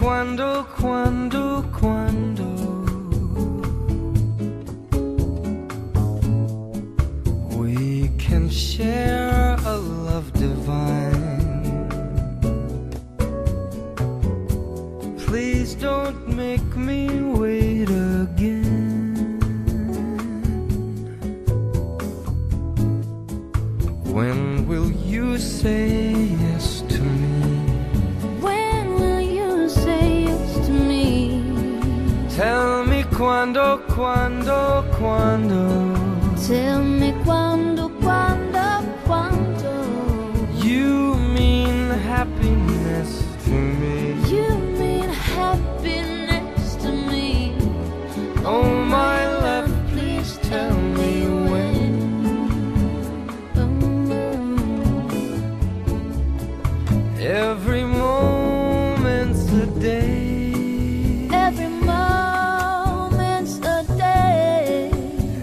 quando we can share a love divine. Please don't make me wait again. When will you say yes to me? When will you say yes to me? Tell me quando Tell me quando you mean happiness to me. you mean happiness to me. Oh my love, please tell me when. Every moment's a day. Every moment's a day.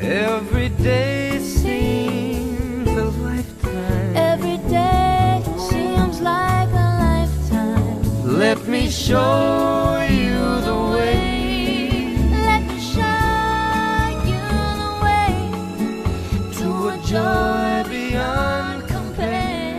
Every day seems a lifetime. Every day seems like a lifetime. Let me show you the way. Let me show you the way to a joy beyond compare.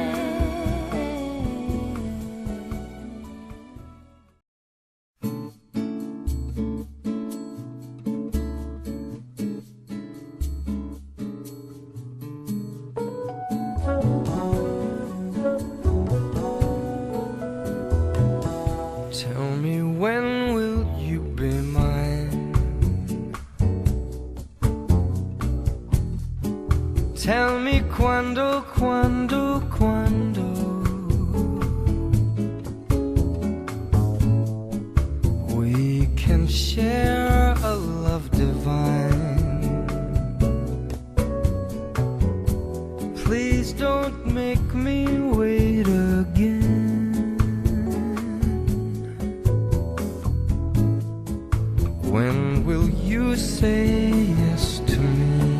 Tell me when will you be mine? Tell me quando we can share a love divine. Please don't make me wait again. When will you say yes to me?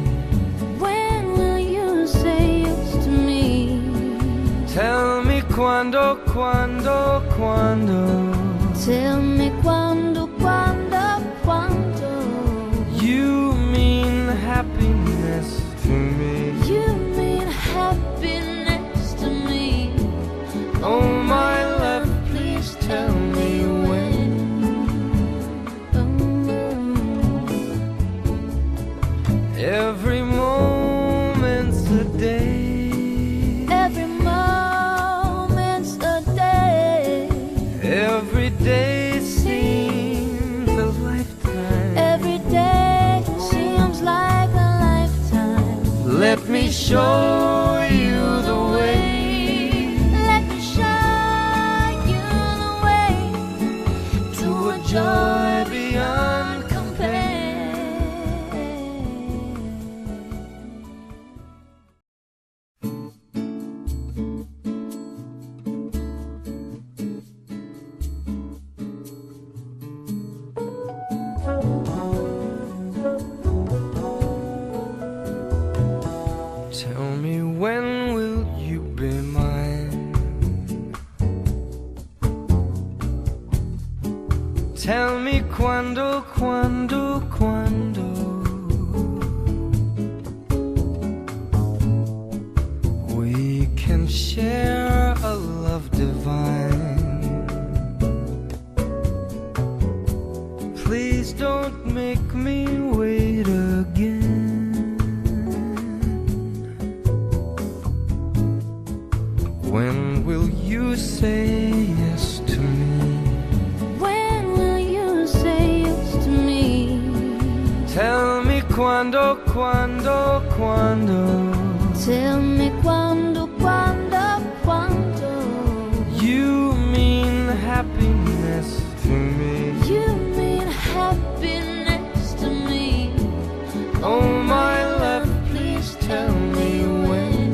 When will you say yes to me? Tell me quando Tell me quando you mean happiness to me. you mean happiness to me. Oh my love, please tell me when. Every moment's a day. Every moment's a day. Every day seems a lifetime. Every day seems like a lifetime. Let me show you the way. Let me show you the way to a joy beyond compare. Tell me when will you be mine? Tell me quando we can share a love divine. Please don't make me wait again. When will you say yes to me? When will you say yes to me? Tell me quando Tell me quando you mean happiness to me. you mean happiness to me. Oh my love, please tell me when.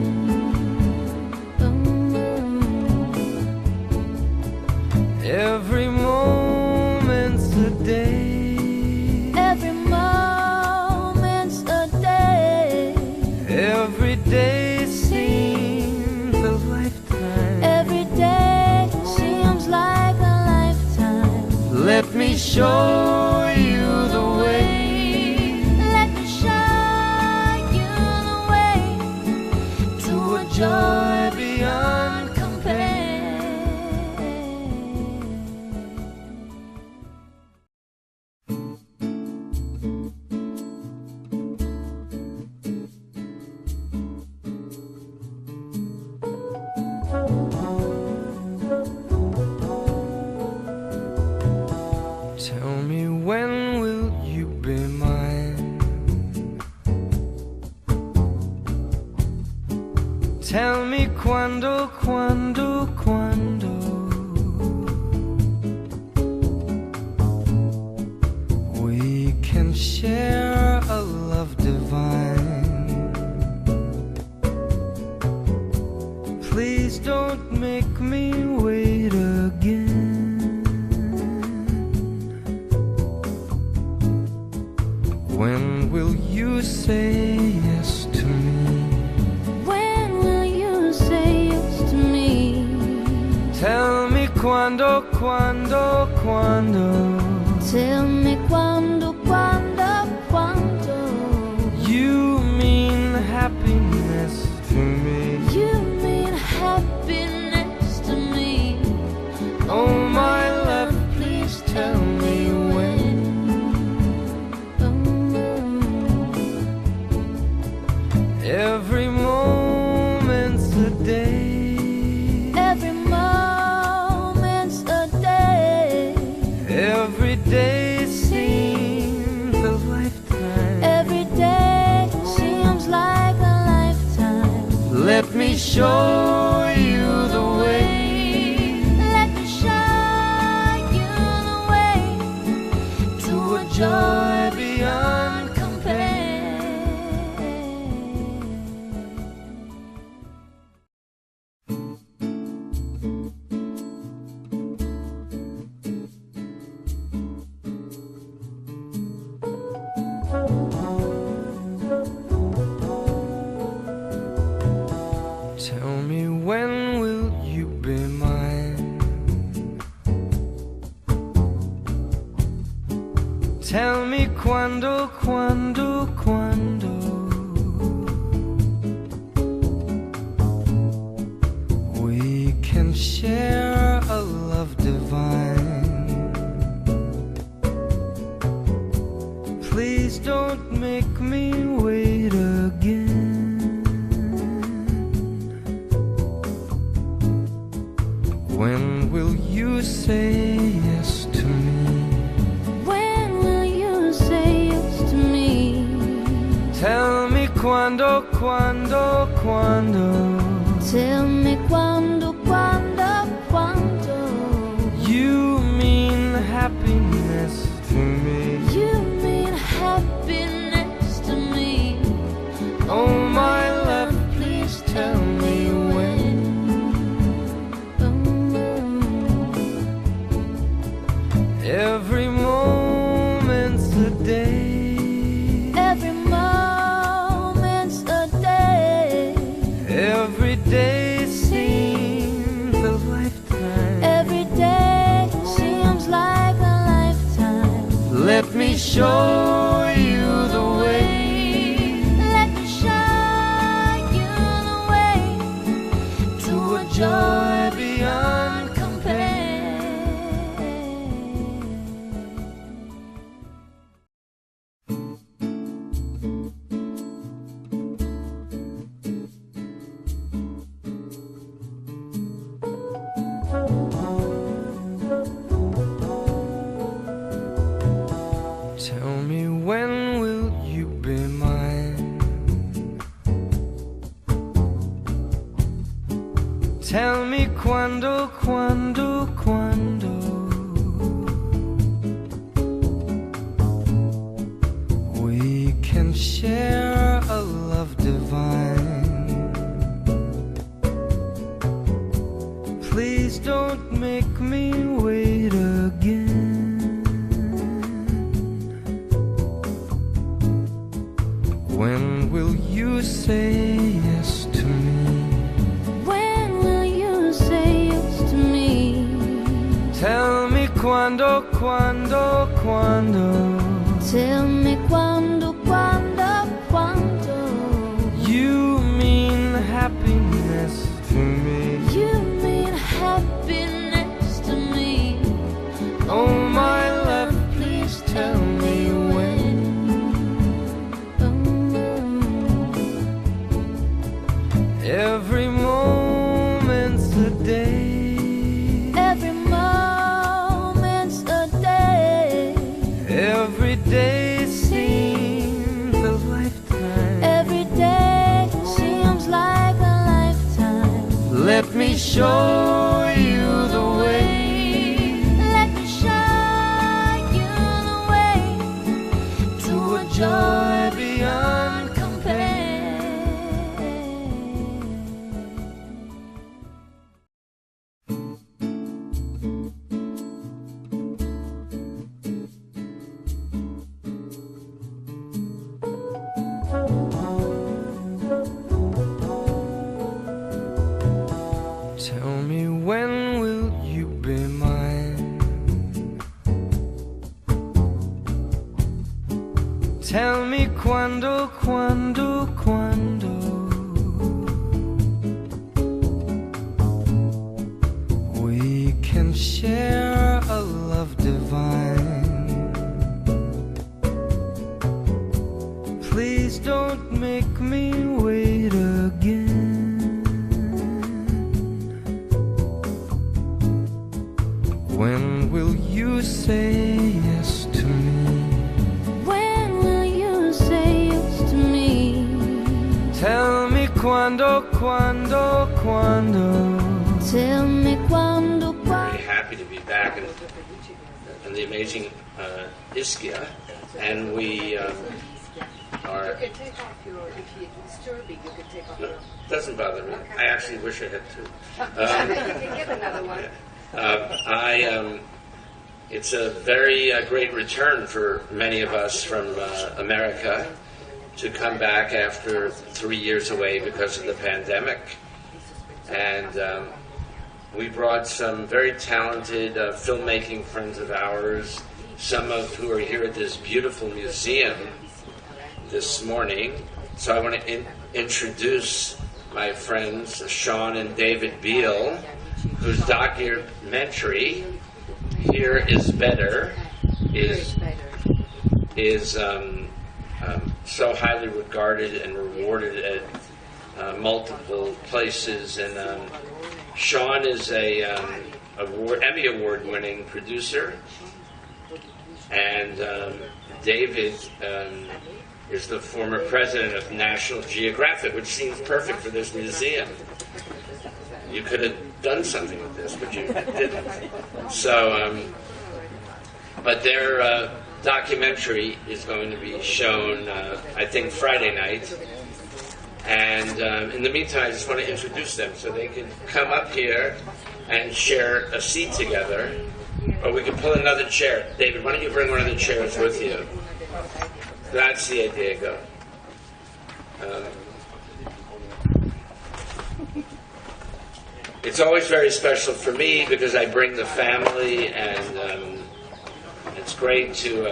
Every moment's a day. Every moment's a day. Every day seems show you the way. Let me show you the way to a joy beyond compare. Tell me, when will you be mine? Tell me quando, quando, quando we can share a love divine. Please don't make me wait again. When will you say yes to me? When will you say yes to me? Tell me quando, quando, quando Tell me quando, quando, quando you mean happiness to me. you mean happiness to me. Oh my love, please tell me when. Every moment's a day. Every moment's a day. Every day seems a lifetime. Every day seems like a lifetime. Let me show you the way. Let me show you the way to a joy beyond compare. Tell me, when will you be mine? Tell me quando, quando, quando we can share a love divine. Please don't make me wait again. When will you say yes to me? When will you say yes to me? Tell me quando, quando, quando Tell me quando, quando, quando you mean happiness to me. you mean happiness to me. Oh my love, please tell me when. Every moment's a day. Every moment's a day. Every day seems a lifetime. Every day seems like a lifetime. Let me show you the way. Let me show you the way to a joy beyond compare. Tell me, when will you be mine? Tell me quando, quando, quando we can share a love divine. Please don't make me wait again. When will you say yes to me? When will you say yes to me? quando, quando, quando. Tell me quando, quando, quando. You mean happiness to me. You mean happiness to me. Oh my love, please tell me when. Every moment's a day. Every moment's a day. Every day seems a lifetime. Every day seems like a lifetime. Let me show you the way. Let me show you the way to a joy beyond compare. Tell me, when will you be mine? Tell me quando, quando, quando. We can share a love divine. Please don't make me wait again. When will you say yes to me? When will you say yes to me? Tell me quando, quando, quando. Tell me quando, quando. Very happy to be back in the amazing Ischia, and we are. You can take off your, if it's disturbing, you can take off your. Doesn't bother me. I actually wish I had two. You can get another one. It's a very great return for many of us from America to come back after 3 years away because of the pandemic. And we brought some very talented filmmaking friends of ours, some of who are here at this beautiful museum this morning. So I want to introduce my friends, Sean and David Beale, whose documentary, Here is Better, is so highly regarded and rewarded at multiple places. And Sean is a Emmy Award-winning producer, and David is the former president of National Geographic, which seems perfect for this museum. You could have done something with this, but you didn't. So, but their documentary is going to be shown, I think, Friday night. And in the meantime, I just want to introduce them so they can come up here and share a seat together. Or we can pull another chair. David, why don't you bring one of the chairs with you? Grazie, Diego. It's always very special for me because I bring the family, and it's great to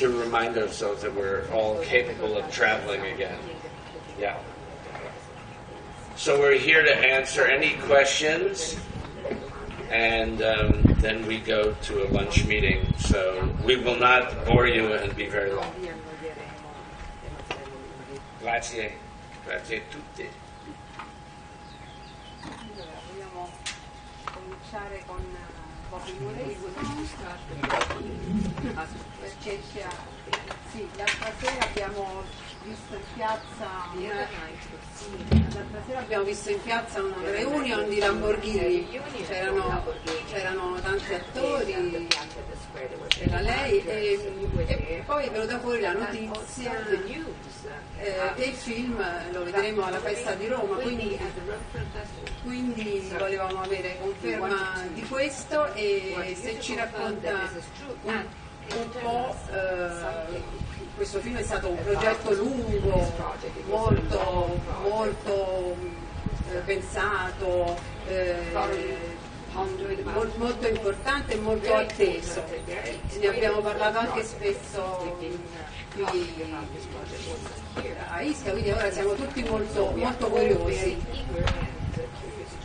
remind ourselves that we're all capable of traveling again. Yeah. So we're here to answer any questions, and then we go to a lunch meeting. So we will not bore you and be very long. Grazie. Grazie a tutti. Vogliamo cominciare con pochi numeri perché sì, l'altra sera abbiamo visto in piazza una reunion di Lamborghini, c'erano tanti attori, c'era lei e poi è venuta fuori la notizia che il film lo vedremo alla festa di Roma, quindi volevamo avere conferma di questo e se ci racconta un po'. Questo film è stato un progetto lungo, molto pensato, molto importante e molto atteso. Ne abbiamo parlato anche spesso qui a Ischia, quindi ora siamo tutti molto, molto curiosi.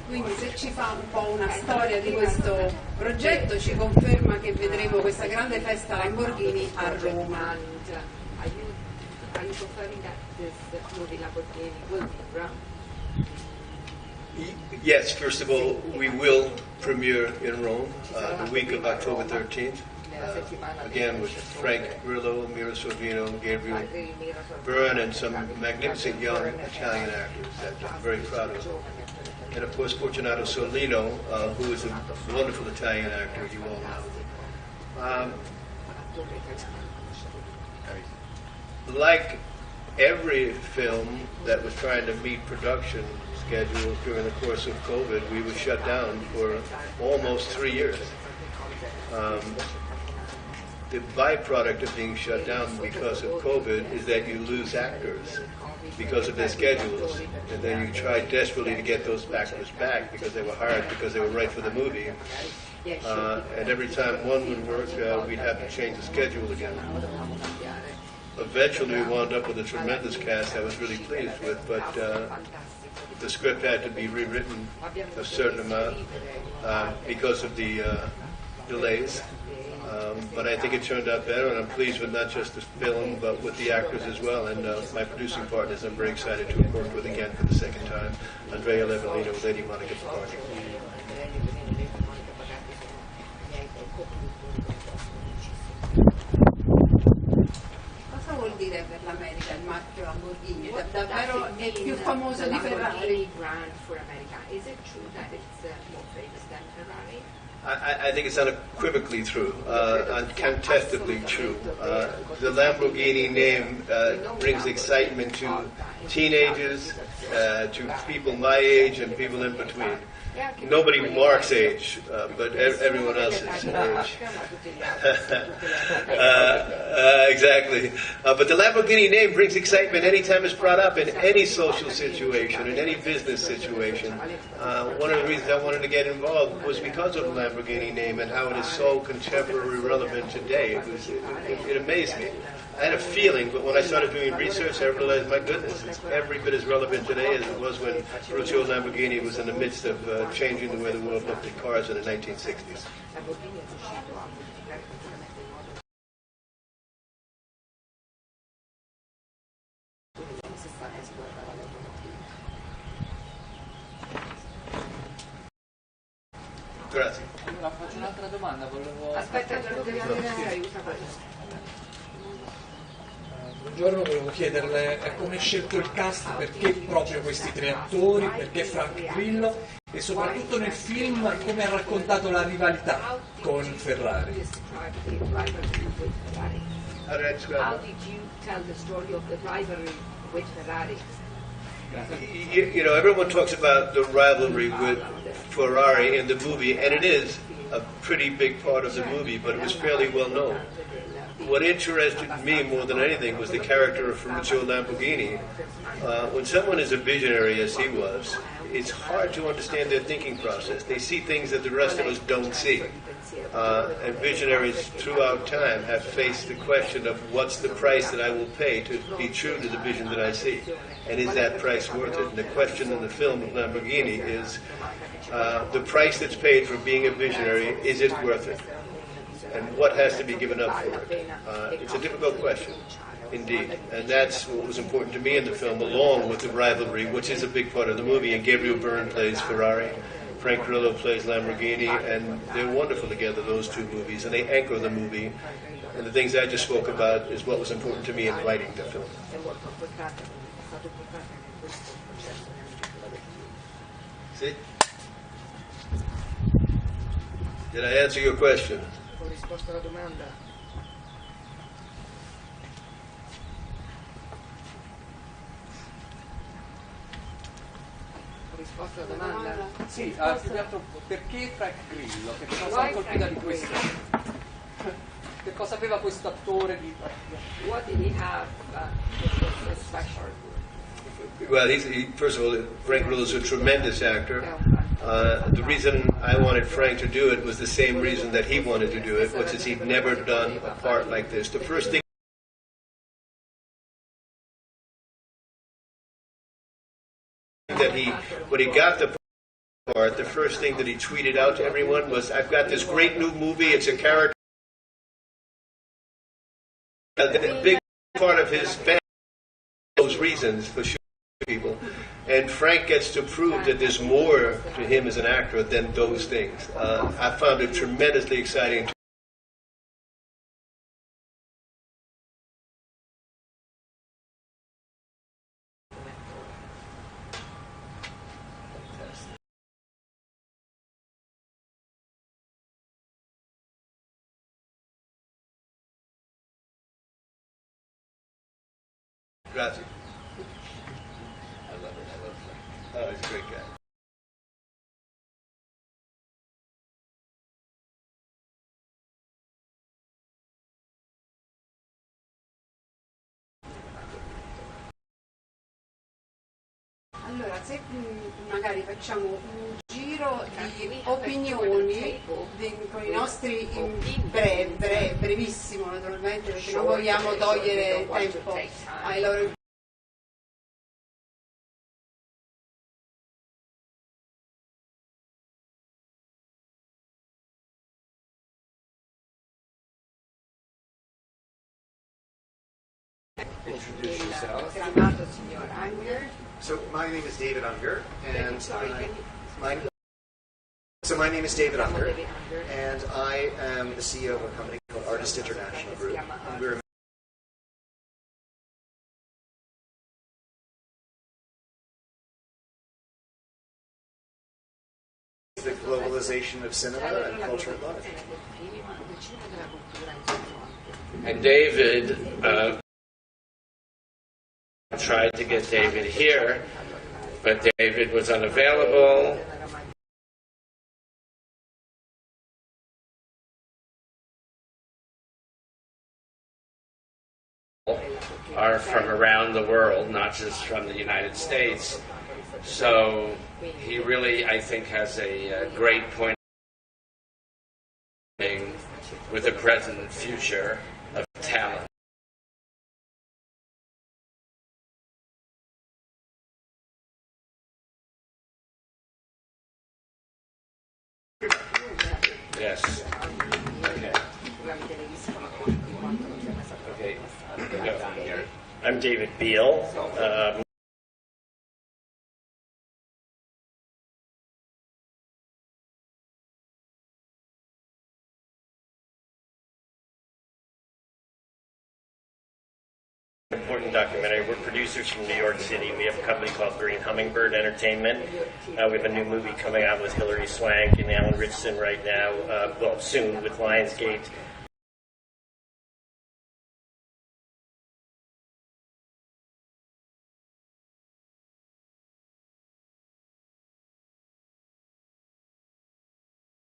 Quindi se ci fa un po' una storia di questo progetto, ci conferma che vedremo questa grande festa Lamborghini a Roma. Yes, first of all, we will premiere in Rome the week of October 13th. Again, with Frank Grillo, Mira Sorvino, Gabriel Byrne, and some magnificent young Italian actors that I'm very proud of. And of course, Fortunato Solino, who is a wonderful Italian actor, you all know. Like every film that was trying to meet production schedules during the course of COVID, we were shut down for almost 3 years. The byproduct of being shut down because of COVID is that you lose actors because of their schedules, and then you try desperately to get those actors back because they were hired because they were right for the movie. And every time one would work, we'd have to change the schedule again. Eventually, we wound up with a tremendous cast I was really pleased with, but the script had to be rewritten a certain amount because of the delays. But I think it turned out better, and I'm pleased with not just the film, but with the actors as well. And my producing partners, I'm very excited to have worked with again for the second time, Andrea Levellino, Lady Monica Pacardi. Cosa vuol dire per l'America il marchio Lamborghini? Davvero è più famoso di Ferrari? Is it true that it's more famous than Ferrari? I think it's unequivocally true, uncontestably true. The Lamborghini name brings excitement to teenagers, to people my age and people in between. Nobody marks age, but everyone else's age. Exactly. But the Lamborghini name brings excitement anytime it's brought up in any social situation, in any business situation. One of the reasons I wanted to get involved was because of the Lamborghini name and how it is so contemporary relevant today. It amazed me. I had a feeling, but when I started doing research, I realized, my goodness, it's every bit as relevant today as it was when Ferruccio Lamborghini was in the midst of changing the way the world looked at cars in the 1960s. Grazie. Allora faccio un'altra domanda, Aspetta, aiuta questo. Buongiorno, volevo chiederle come è scelto il cast, perché proprio questi 3 attori, perché Frank Grillo e soprattutto nel film come ha raccontato la rivalità con Ferrari. How did I describe How it? did you tell the story of the rivalry with Ferrari? You know, everyone talks about the rivalry with Ferrari in the movie, and it is a pretty big part of the movie, but it was fairly well known. What interested me more than anything was the character of Ferruccio Lamborghini. When someone is a visionary, as he was, it's hard to understand their thinking process. They see things that the rest of us don't see. And visionaries throughout time have faced the question of what's the price that I will pay to be true to the vision that I see? And is that price worth it? And the question in the film of Lamborghini is the price that's paid for being a visionary, is it worth it? And what has to be given up for it? It's a difficult question, indeed. And that's what was important to me in the film, along with the rivalry, which is a big part of the movie. And Gabriel Byrne plays Ferrari, Frank Grillo plays Lamborghini, and they're wonderful together, those two movies, and they anchor the movie. And the things I just spoke about is what was important to me in writing the film. See? Did I answer your question? Ho risposto alla domanda. Ho risposto alla domanda. Sì, più che altro perché Frank Grillo? Che cosa ha colpito di questo? Che cosa aveva questo attore di... What did he have that was so special? Well, first of all, Frank Grillo is a tremendous actor. The reason I wanted Frank to do it was the same reason that he wanted to do it, which is he'd never done a part like this. The first thing that when he got the part, the first thing that he tweeted out to everyone was, "I've got this great new movie. It's a character." A big part of his fan those reasons for shooting people, and Frank gets to prove that there's more to him as an actor than those things. I found it tremendously exciting. Grazie. I love Frank. Oh, he's a great guy. Allora, se magari facciamo un giro di opinioni con i nostri, brevissimo naturalmente, perché non vogliamo togliere tempo ai loro. Introduce yourself. So my name is David Unger, and my name is David Unger, and I am the CEO of a company called Artist International Group. And we're the globalization of cinema and culture at large. And David, tried to get David here, but David was unavailable. Are from around the world, not just from the United States. So he really, I think, has a great point with the present and future of talent. Yes. Okay. Okay. Go from here. I'm David Beal. Important documentary. We're producers from New York City. We have a company called Green Hummingbird Entertainment. We have a new movie coming out with Hilary Swank and Alan Richardson right now. Well, soon with Lionsgate.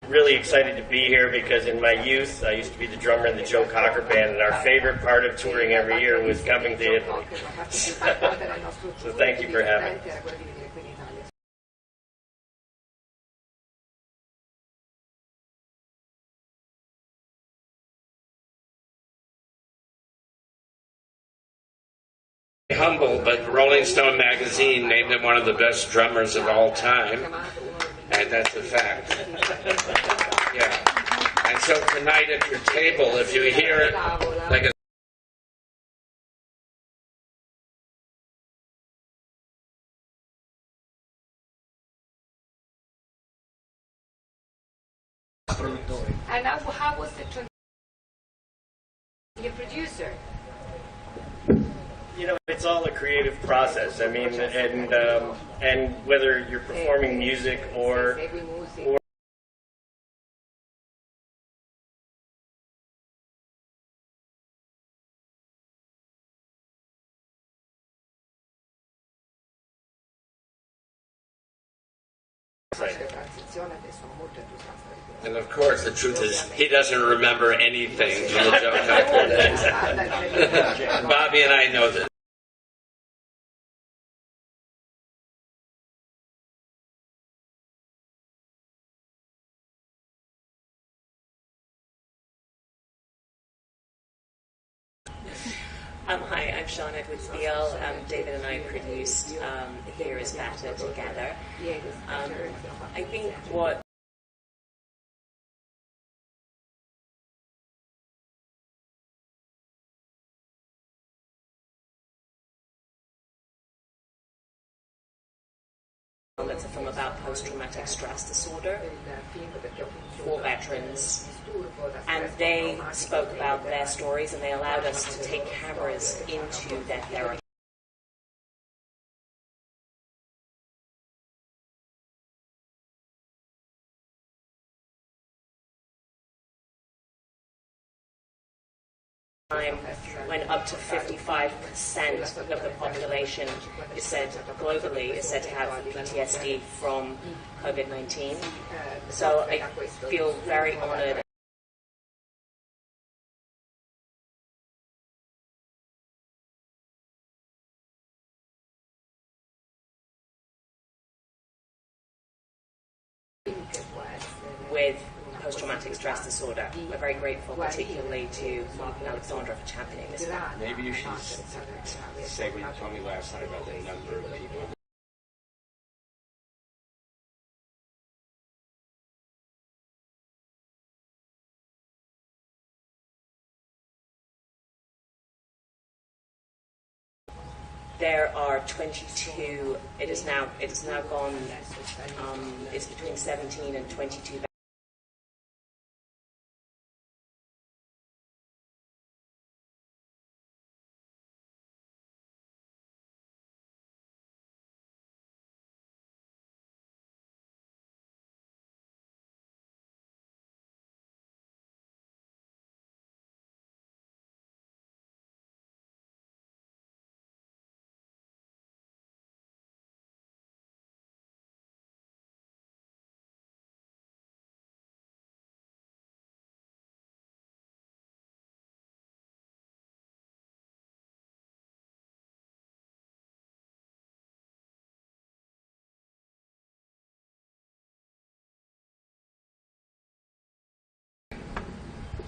Really excited to be here because in my youth I used to be the drummer in the Joe Cocker Band, and our favorite part of touring every year was coming to Italy. So thank you for having us. Humble, but Rolling Stone magazine named him one of the best drummers of all time, and that's a fact. Yeah. And so tonight at your table, if you hear it like a And how was the transition? Your producer. You know, it's all a creative process. I mean, and whether you're performing music or And of course, the truth is, he doesn't remember anything from the Joe Cocker days. Bobby and I know this. Hi, I'm Sean Edwards Beale. David and I produced Here is Better together. I think what it's a film about post-traumatic stress disorder for veterans, and they spoke about their stories and they allowed us to take cameras into their therapy. When up to 55% of the population is said globally is said to have PTSD from COVID-19. So I feel very honored. With post-traumatic stress disorder. We're very grateful, particularly to Mark and Alexandra for championing this. Maybe you should say what you told me last night about the number of people. There are 22. It is now gone. It's between 17 and 22.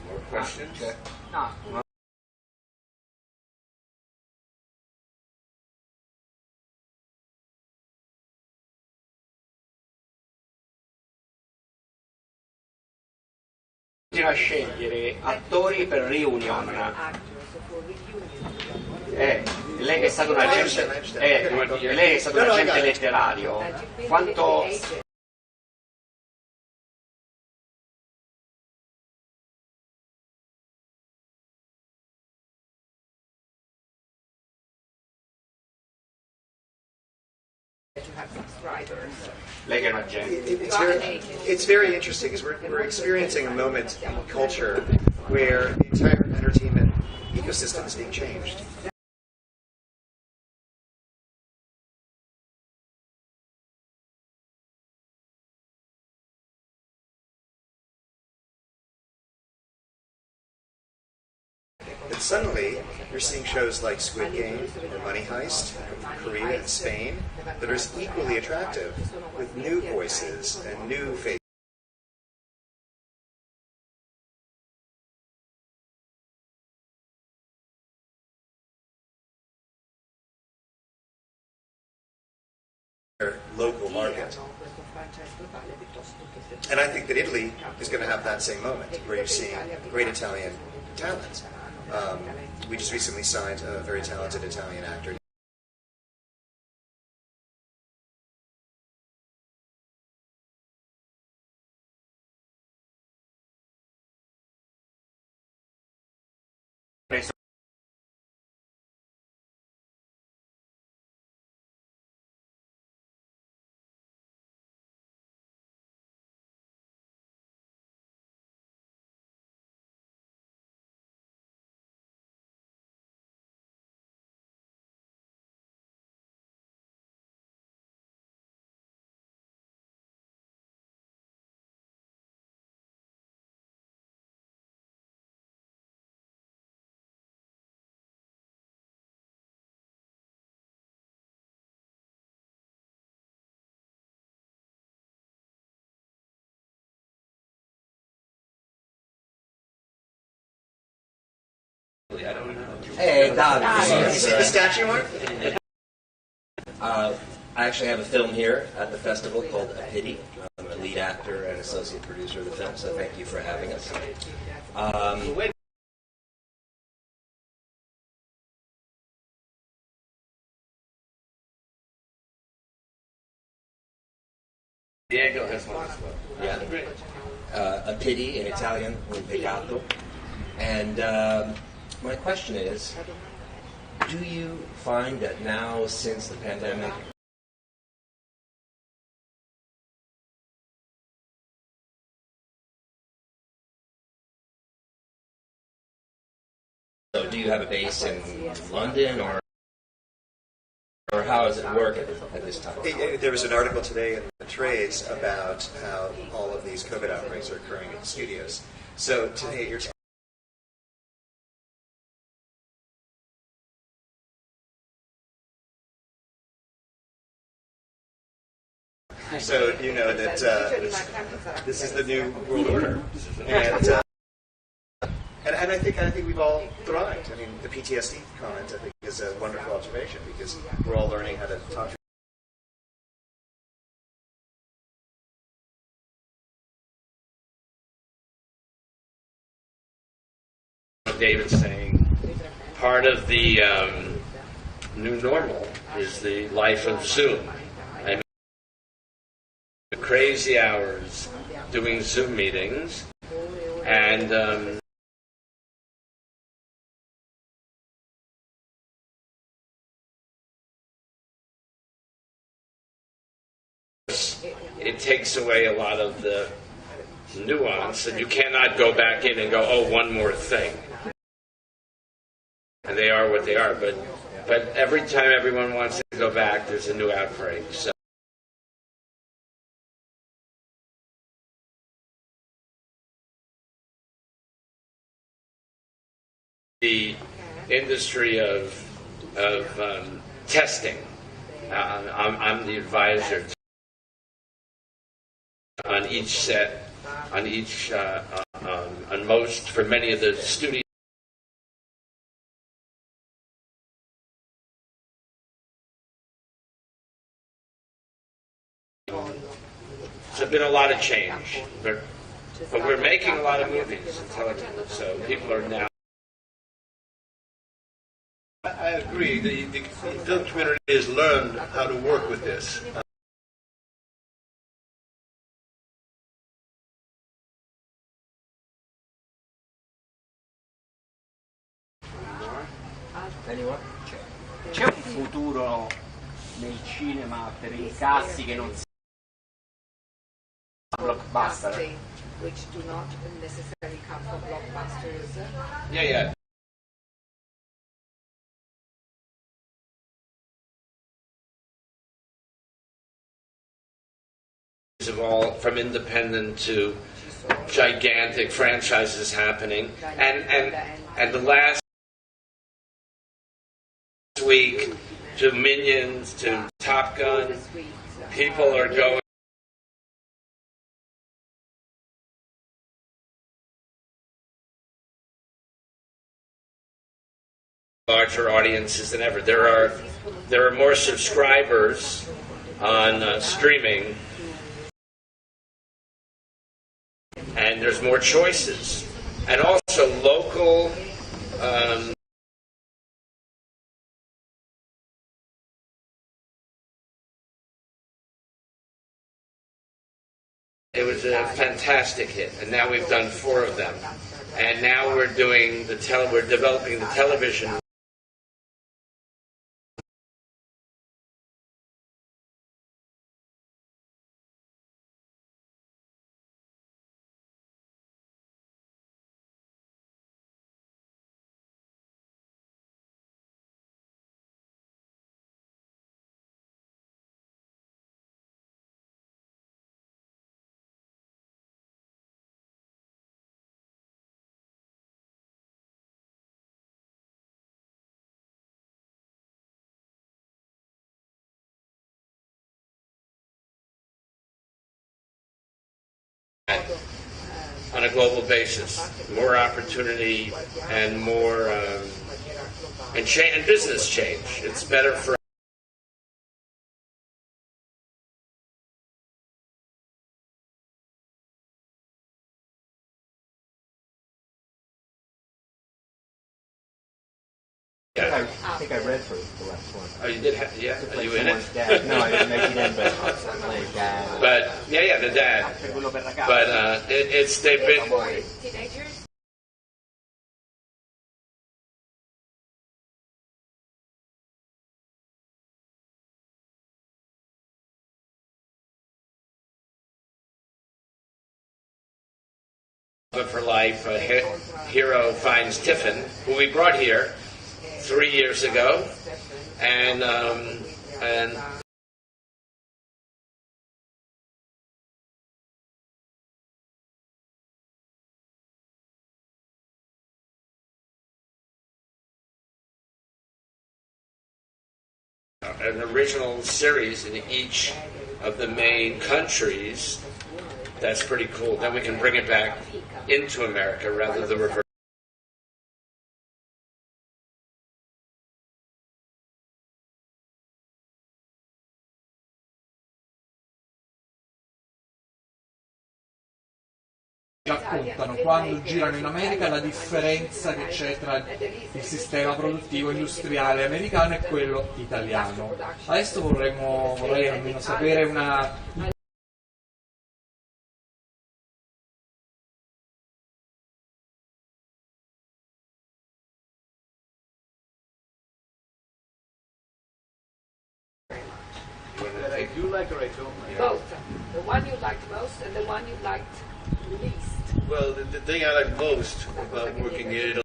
More questions? No. A scegliere attori per Reunion. Lei che è stato un agente, lei che è stato un agente letterario, quanto lei che è un agente. It's very interesting because we're experiencing a moment in culture where the entire entertainment ecosystem is being changed. And suddenly, you're seeing shows like Squid Game or Money Heist from Korea and Spain that are equally attractive with new voices and new faces. Local market. And I think that Italy is going to have that same moment where you're seeing great Italian talent. We just recently signed a very talented Italian actor. Davide. You see the statue, Mark? I actually have a film here at the festival called A Pity. I'm a lead actor and associate producer of the film, so thank you for having us. Diego has one as well. Yeah. A Pity in Italian, un peccato. And my question is, do you find that now, since the pandemic, so do you have a base in London, or how does it work at this time? There was an article today in the trades about how all of these COVID outbreaks are occurring in studios. So today you're so you know that this is the new world order, and I think we've all thrived. I mean, the PTSD comment I think is a wonderful observation because we're all learning how to talk to. David's saying part of the new normal is the life of Zoom. I mean, crazy hours doing Zoom meetings, and it takes away a lot of the nuance, and you cannot go back in and go, oh, one more thing. And they are what they are, but every time everyone wants to go back, there's a new outbreak. So the industry of testing, I'm the advisor on each set, on each, on most, for many of the studios. There's been a lot of change, but we're making a lot of movies and television, so people are now. I agree. The film community has learned how to work with this. C'è un futuro nel cinema per incassi che non sia blockbuster? Which do not necessarily come from blockbusters. Yeah. Of all, from independent to gigantic franchises happening, and the last week to Minions to Top Gun, people are going. Larger audiences than ever. There are more subscribers on streaming, and there's more choices, and also local. It was a fantastic hit, and now we've done 4 of them, and now we're doing we're developing the television. On a global basis, more opportunity and more and business change. It's better for I think I read for the last one. Oh, you did? Yeah. Are you in it? Dad. No, I didn't make it in, but playing dad. But yeah, the dad. But it's they've been. Teenagers? For life, a hero finds Tiffin, who we brought here 3 years ago, and an original series in each of the main countries. That's pretty cool. Then we can bring it back into America rather than reverse. Raccontano quando girano in America la differenza che c'è tra il sistema produttivo industriale americano e quello italiano. Adesso vorrei almeno sapere una You like or I don't like? Both. The one you liked most and the one you liked least. Well, the thing I like most about working in Italy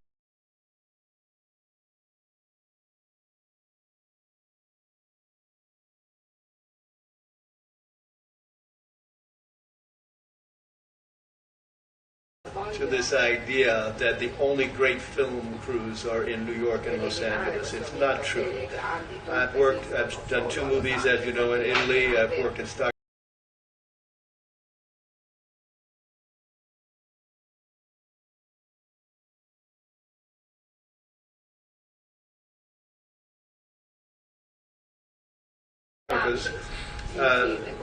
to this idea that the only great film crews are in New York and Los Angeles. It's not true. I've done 2 movies, as you know, in Italy. I've worked in Stockholm.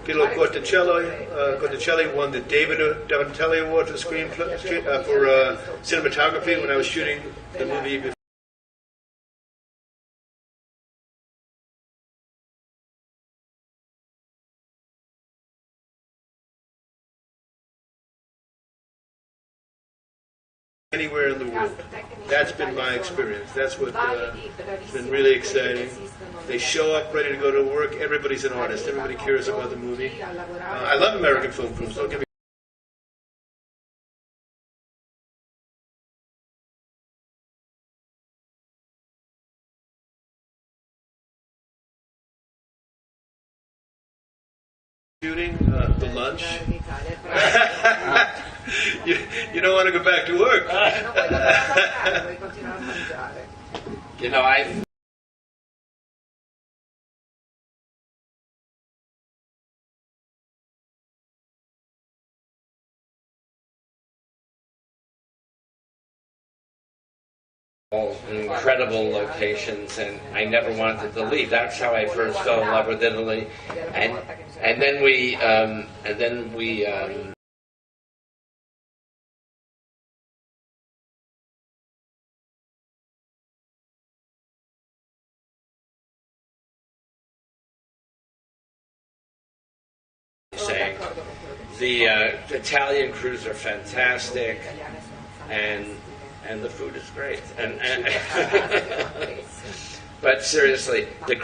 Pilo Corticelli won the David Davantelli Award for cinematography when I was shooting the movie before. Anywhere in the world. That's been my experience. That's what has been really exciting. They show up ready to go to work. Everybody's an artist. Everybody cares about the movie. I love American film crews. Don't get me shooting, the lunch. You don't want to go back to work. You know, I incredible locations, and I never wanted to leave. That's how I first fell in love with Italy, and then we saying the Italian crews are fantastic, and the food is great. And but seriously, the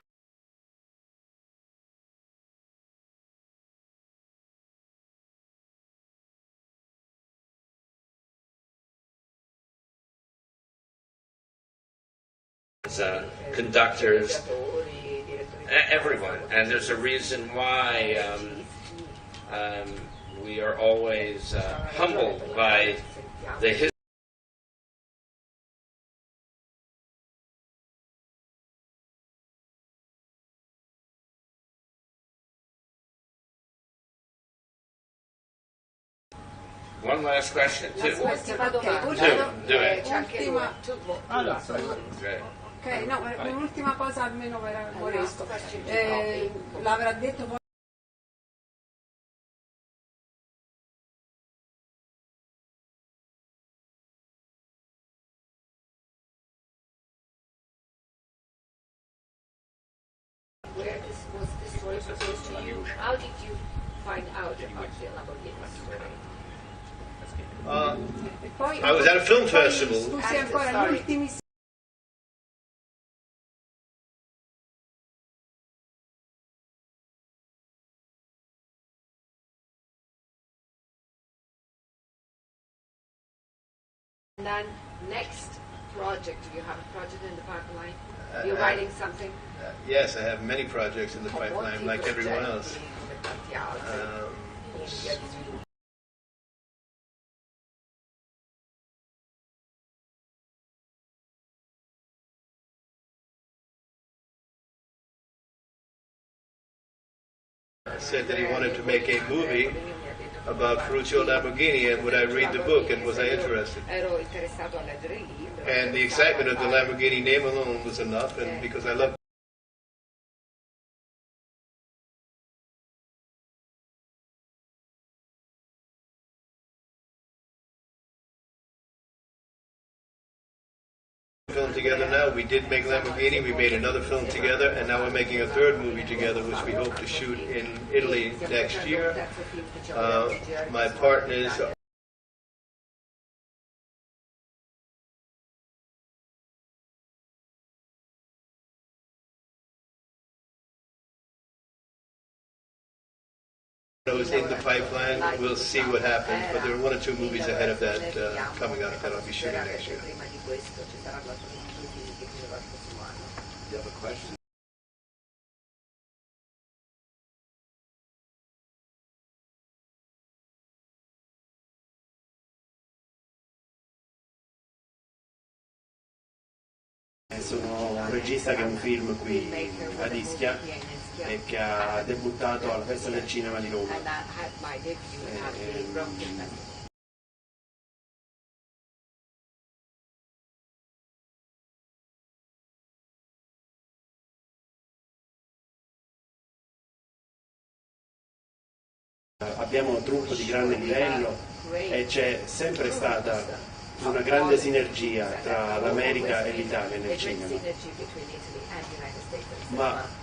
conductors, everyone, and there's a reason why we are always humbled by the history. One last question, too. Ultima domanda. Do it. Ultima. Great. Ok, no, un'ultima cosa almeno per Moresco. L'avrà detto poi. Where was this story proposed to you? How did you find out about the Lamborghini story? E poi, I was at a film festival. Scusi ancora, gli ultimi. And then next project, do you have a project in the pipeline? You're writing something? Yes, I have many projects in the pipeline, like everyone else. Said that he wanted to make a movie about Ferruccio Lamborghini, and would I read the book, and was I interested? Ero interessato a leggere il libro. And the excitement of the Lamborghini name alone was enough, and because I love film together now. We did make Lamborghini, we made another film together, and now we're making a third movie together, which we hope to shoot in Italy next year. My partners is in the pipeline. We'll see what happens, but there are one or two movies ahead of that coming up that I'll be shooting next year. You have a question? Sono un regista che ha un film qui ad Ischia e che ha debuttato al Festival del Cinema di Roma. Abbiamo un truppo di grande livello e c'è sempre stata una grande sinergia tra l'America e l'Italia nel cinema. Ma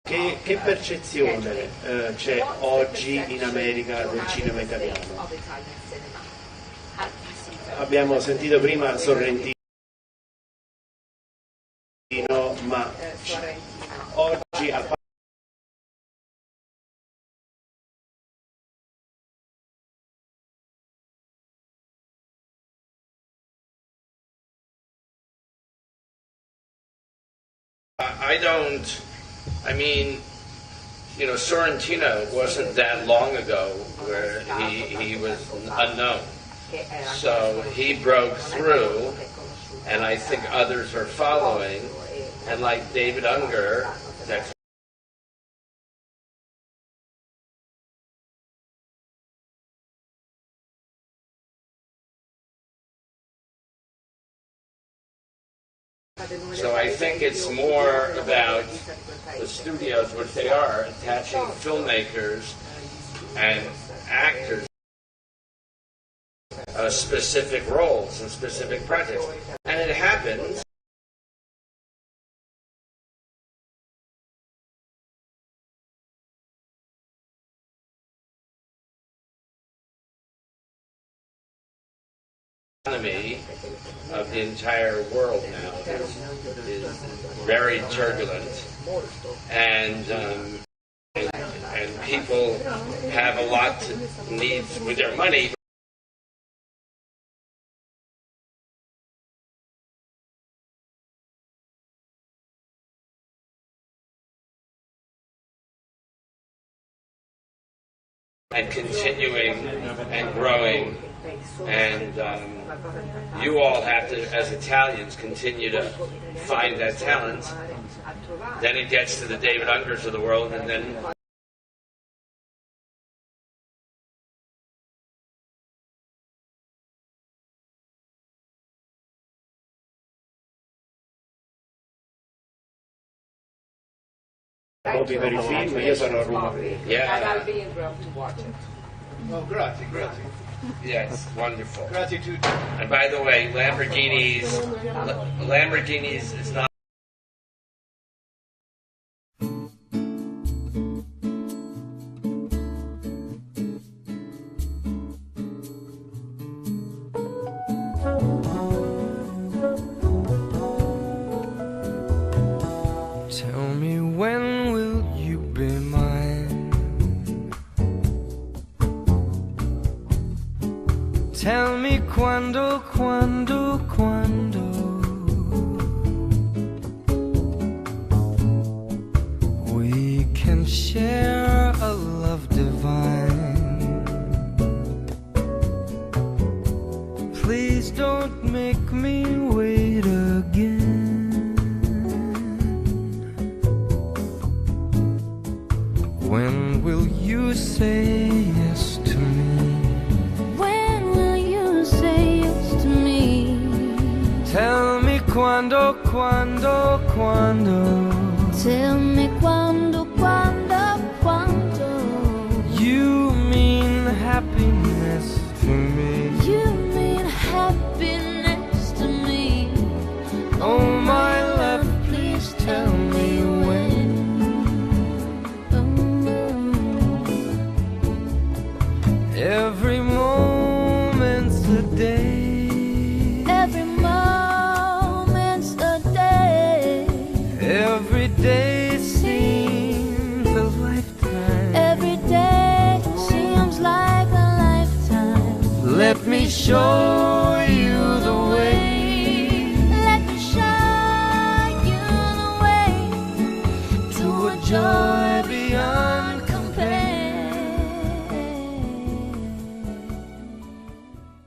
che percezione c'è oggi in America del cinema italiano? Abbiamo sentito prima Sorrentino, ma oggi I mean, you know, Sorrentino wasn't that long ago where he was unknown. So he broke through, and I think others are following. And like David Unger, that's so I think it's more about the studios, which they are, attaching filmmakers and actors specific roles and specific projects. And it happens. Economy of the entire world now is very turbulent, and people have a lot to need with their money. And continuing and growing And you all have to, as Italians, continue to find that talent. Then it gets to the David Ungers of the world, and then Bobby per i film, io sono a Roma. yeah. I'll be in Rome to watch it. Oh, grazie, grazie. Yes, wonderful. Grazie tutti. And by the way, Lamborghinis is not. Tell me, when will you be mine? Tell me quando, quando, quando we can share a love divine. Please don't make me wait again. When will you say yes to me? When will you say yes to me? Tell me quando, quando, quando Tell me quando, quando, quando you mean happiness to me. you mean happiness to me. Oh my love, please tell me when. Every moment's a day. Every moment's a day. Every day seems a lifetime. Every day seems like a lifetime. Let me show